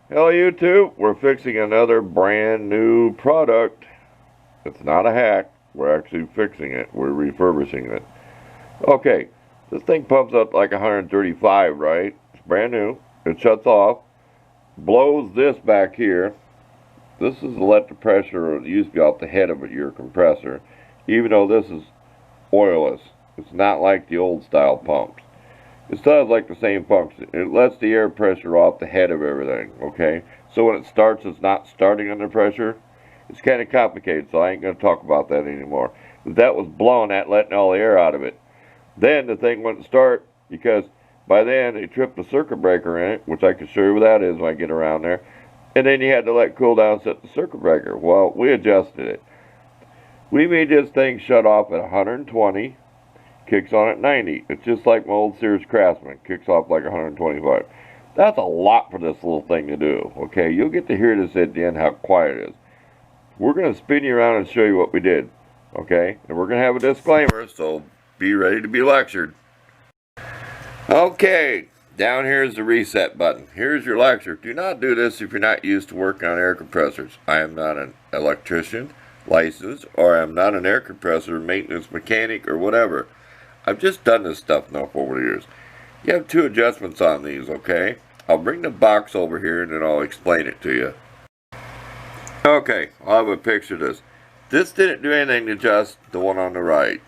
Hello YouTube, we're fixing another brand new product. It's not a hack, we're actually fixing it, we're refurbishing it. Okay, this thing pumps up like 135, right? It's brand new, it shuts off, blows this back here. This is to let the pressure that used to be off the head of your compressor, even though this is oilless. It's not like the old style pumps. It still has like the same function. It lets the air pressure off the head of everything, okay? So when it starts, it's not starting under pressure. It's kind of complicated, so I ain't going to talk about that anymore. But that was blowing, that letting all the air out of it. Then the thing wouldn't start because by then they tripped the circuit breaker in it, which I can show you what that is when I get around there. And then you had to let it cool down and set the circuit breaker. Well, we adjusted it. We made this thing shut off at 120. Kicks on at 90. It's just like my old Sears Craftsman. Kicks off like 125. That's a lot for this little thing to do. Okay, you'll get to hear this at the end how quiet it is. We're going to spin you around and show you what we did. Okay, and we're going to have a disclaimer, so be ready to be lectured. Okay, down here is the reset button. Here's your lecture. Do not do this if you're not used to working on air compressors. I am not an electrician, licensed, or I'm not an air compressor maintenance mechanic or whatever. I've just done this stuff now for over the years. You have two adjustments on these, okay? I'll bring the box over here and then I'll explain it to you. Okay, I'll have a picture of this. This didn't do anything to adjust the one on the right.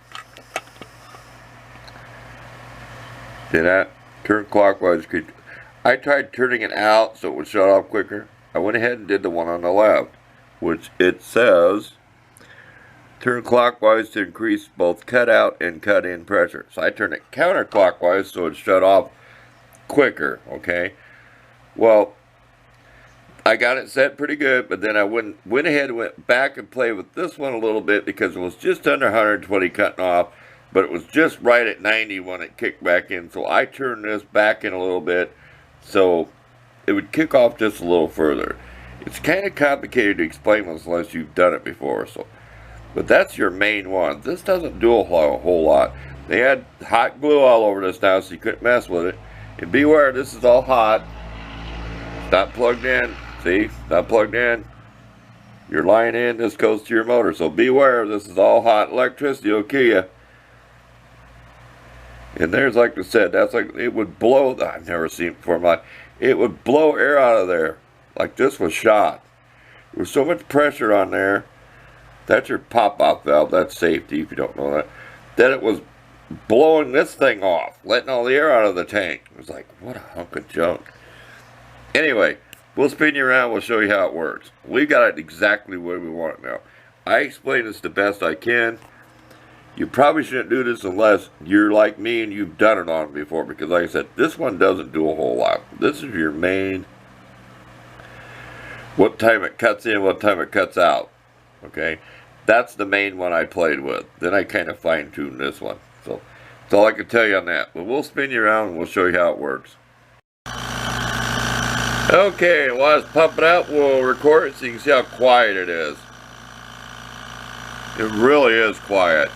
See that? Turn clockwise. I tried turning it out so it would shut off quicker. I went ahead and did the one on the left, which it says turn clockwise to increase both cut out and cut in pressure. So I turned it counterclockwise so it shut off quicker, okay? Well, I got it set pretty good, but then I went ahead and went back and played with this one a little bit because it was just under 120 cutting off, but it was just right at 90 when it kicked back in. So I turned this back in a little bit so it would kick off just a little further. It's kind of complicated to explain this unless you've done it before, but that's your main one. This doesn't do a whole lot. They had hot glue all over this now, so you couldn't mess with it. And beware, this is all hot. It's not plugged in. See? Not plugged in. You're lying in. This goes to your motor. So beware, this is all hot. Electricity will kill you. And there's, like I said, that's like, it would blow. I've never seen it before in my life. It would blow air out of there. Like this was shot. There was so much pressure on there. That's your pop-off valve. That's safety if you don't know that. Then it was blowing this thing off, letting all the air out of the tank. It was like, what a hunk of junk. Anyway, we'll spin you around. We'll show you how it works. We got it exactly where we want it now. I explain this the best I can. You probably shouldn't do this unless you're like me and you've done it on before. Because like I said, this one doesn't do a whole lot. This is your main, what time it cuts in, what time it cuts out. Okay, that's the main one I played with. Then I kind of fine-tuned this one. So that's all I can tell you on that. But we'll spin you around and we'll show you how it works. Okay, while it's pumping out, we'll record it so you can see how quiet it is. It really is quiet.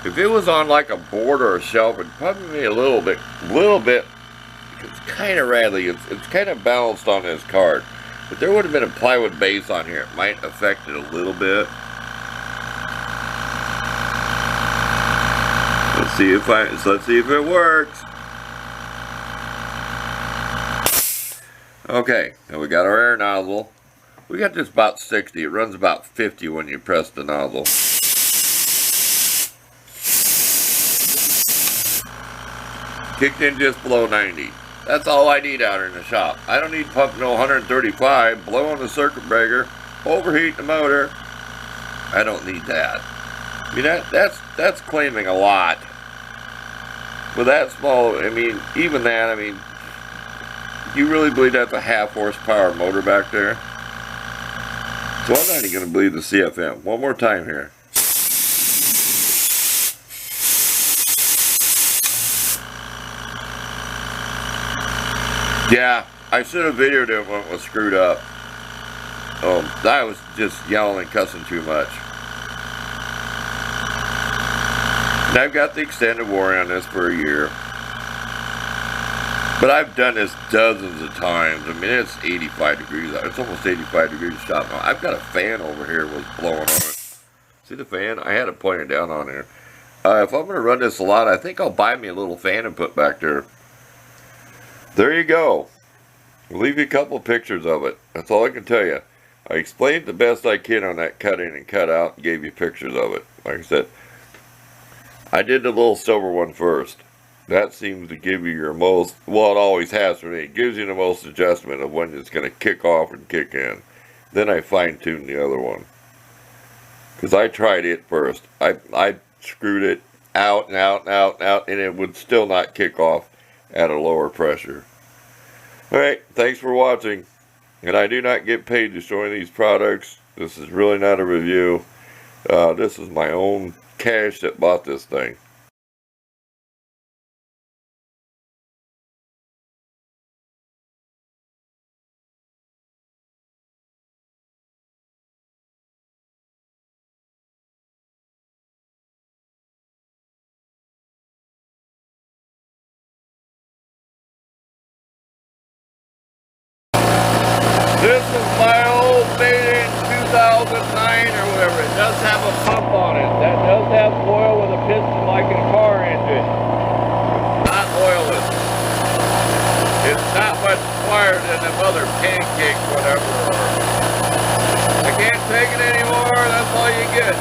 If it was on like a board or a shelf, it'd probably be a little bit, it's kind of rattly. It's kind of balanced on this card. But there would have been a plywood base on here. It might affect it a little bit. Let's see if it works. Okay, and we got our air nozzle. We got this about 60. It runs about 50 when you press the nozzle. Kicked in just below 90. That's all I need out here in the shop. I don't need pumping no 135, blowing the circuit breaker, overheating the motor. I don't need that. I mean, that's claiming a lot. With that small, I mean, even that, I mean, you really believe that's a 1/2 horsepower motor back there? So I'm not even going to believe the CFM. One more time here. Yeah, I should have videoed it when it was screwed up. I was just yelling and cussing too much. And I've got the extended warranty on this for a year. But I've done this dozens of times. I mean, it's 85 degrees out. It's almost 85 degrees shop now. I've got a fan over here was blowing on it. See the fan? I had it pointed down on there. If I'm going to run this a lot, I think I'll buy me a little fan and put back there. There you go. I'll leave you a couple pictures of it. That's all I can tell you. I explained the best I can on that cut in and cut out and gave you pictures of it. Like I said, I did the little silver one first. That seems to give you your most, well, it always has for me. It gives you the most adjustment of when it's going to kick off and kick in. Then I fine-tune the other one. Because I tried it first. I screwed it out and out and out and out, and it would still not kick off at a lower pressure. Alright, thanks for watching. And I do not get paid to showing these products. This is really not a review. This is my own cash that bought this thing. This is my old made in 2009 or whatever. It does have a pump on it. That does have oil with a piston like in a car engine. Not oilless. It's not much quieter than them other pancakes, whatever. I can't take it anymore. That's all you get.